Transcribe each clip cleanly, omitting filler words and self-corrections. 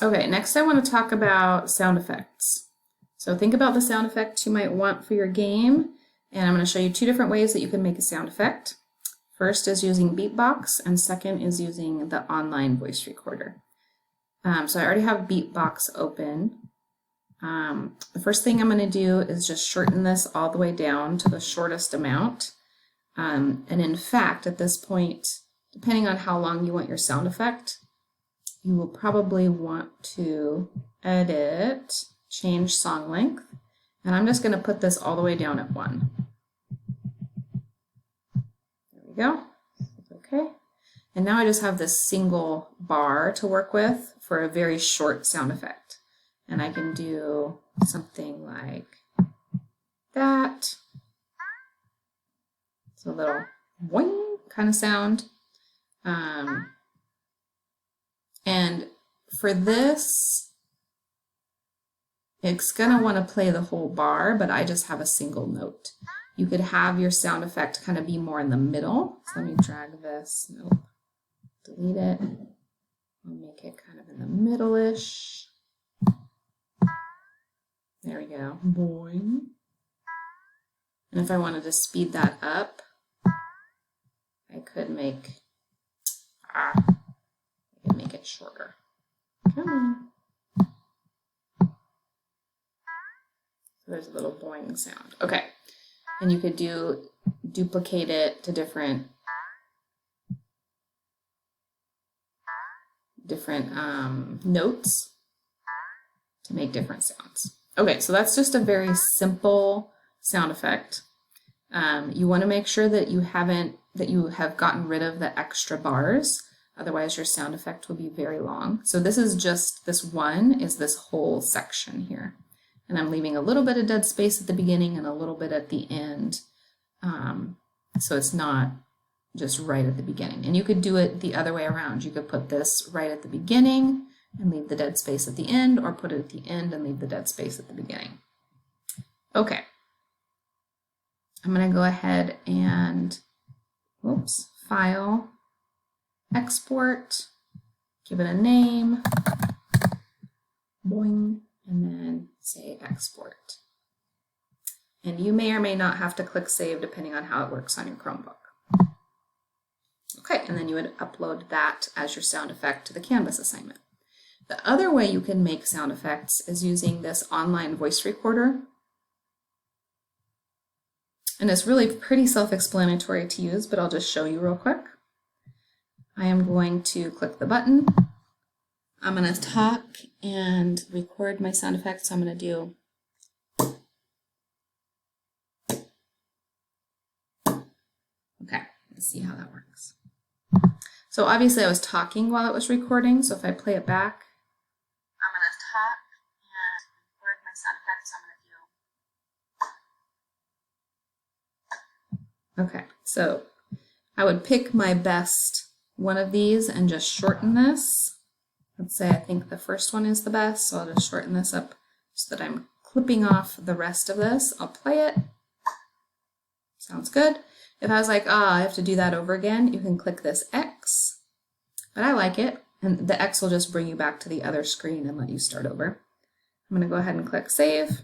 Okay, next I want to talk about sound effects. So think about the sound effect you might want for your game, and I'm going to show you two different ways that you can make a sound effect. First is using Beepbox, and second is using the online voice recorder. So I already have Beepbox open. The first thing I'm going to do is just shorten this all the way down to the shortest amount. And in fact, at this point, depending on how long you want your sound effect, you will probably want to edit, change song length, and I'm just going to put this all the way down at 1. There we go. Okay. And now I just have this single bar to work with for a very short sound effect. And I can do something like that. It's a little boing kind of sound. And for this, it's going to want to play the whole bar, but I just have a single note. You could have your sound effect kind of be more in the middle. So let me drag this. Nope. Delete it. I'll make it kind of in the middle-ish. There we go. Boing. And if I wanted to speed that up, I could make it shorter. Come on. So there's a little boing sound. Okay. And you could duplicate it to different notes to make different sounds. Okay, so that's just a very simple sound effect. You want to make sure that you have gotten rid of the extra bars. Otherwise, your sound effect will be very long. So this is just, this one is this whole section here. And I'm leaving a little bit of dead space at the beginning and a little bit at the end. So it's not just right at the beginning. And you could do it the other way around. You could put this right at the beginning and leave the dead space at the end, or put it at the end and leave the dead space at the beginning. Okay. I'm going to go ahead and, File, Export, give it a name, boing, and then say Export. And you may or may not have to click Save depending on how it works on your Chromebook. Okay, and then you would upload that as your sound effect to the Canvas assignment. The other way you can make sound effects is using this online voice recorder. And it's really pretty self-explanatory to use, but I'll just show you real quick. I am going to click the button. I'm going to talk and record my sound effects. So I'm going to do okay, let's see how that works. So obviously I was talking while it was recording, so if I play it back, I'm going to talk and record my sound effects. So I'm going to do okay, so I would pick my best one of these and just shorten this. Let's say I think the first one is the best, so I'll just shorten this up so that I'm clipping off the rest of this. I'll play it. Sounds good. If I was like, I have to do that over again, you can click this X, but I like it, and the X will just bring you back to the other screen and let you start over. I'm going to go ahead and click Save.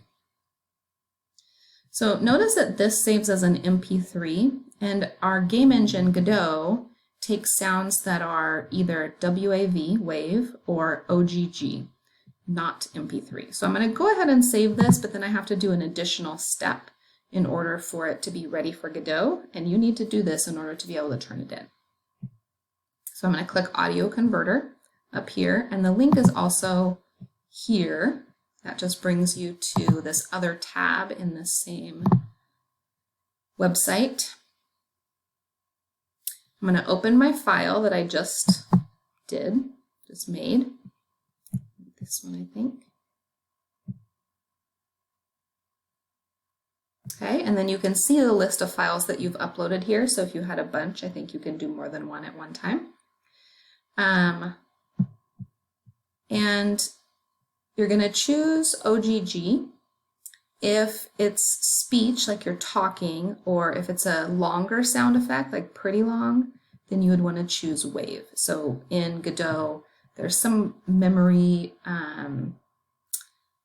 So notice that this saves as an MP3, and our game engine Godot takes sounds that are either WAV, wave, or OGG, not MP3. So I'm going to go ahead and save this, but then I have to do an additional step in order for it to be ready for Godot, and you need to do this in order to be able to turn it in. So I'm going to click Audio Converter up here, and the link is also here. That just brings you to this other tab in the same website. I'm going to open my file that I just made. This one, I think. Okay, and then you can see the list of files that you've uploaded here. So if you had a bunch, I think you can do more than one at one time. And you're going to choose OGG if it's speech, like you're talking, or if it's a longer sound effect, like pretty long, then you would want to choose wave. So in Godot, there's some memory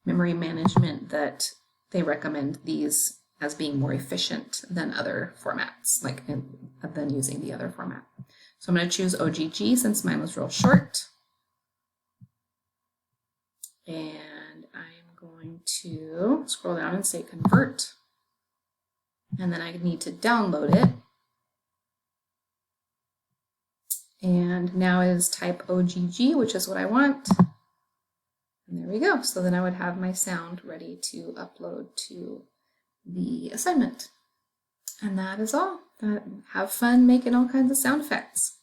management that they recommend these as being more efficient than other formats, like than using the other format. So I'm going to choose OGG since mine was real short. And I'm going to scroll down and say convert. And then I need to download it. And now is type OGG, which is what I want. And there we go. So then I would have my sound ready to upload to the assignment. And that is all. Have fun making all kinds of sound effects.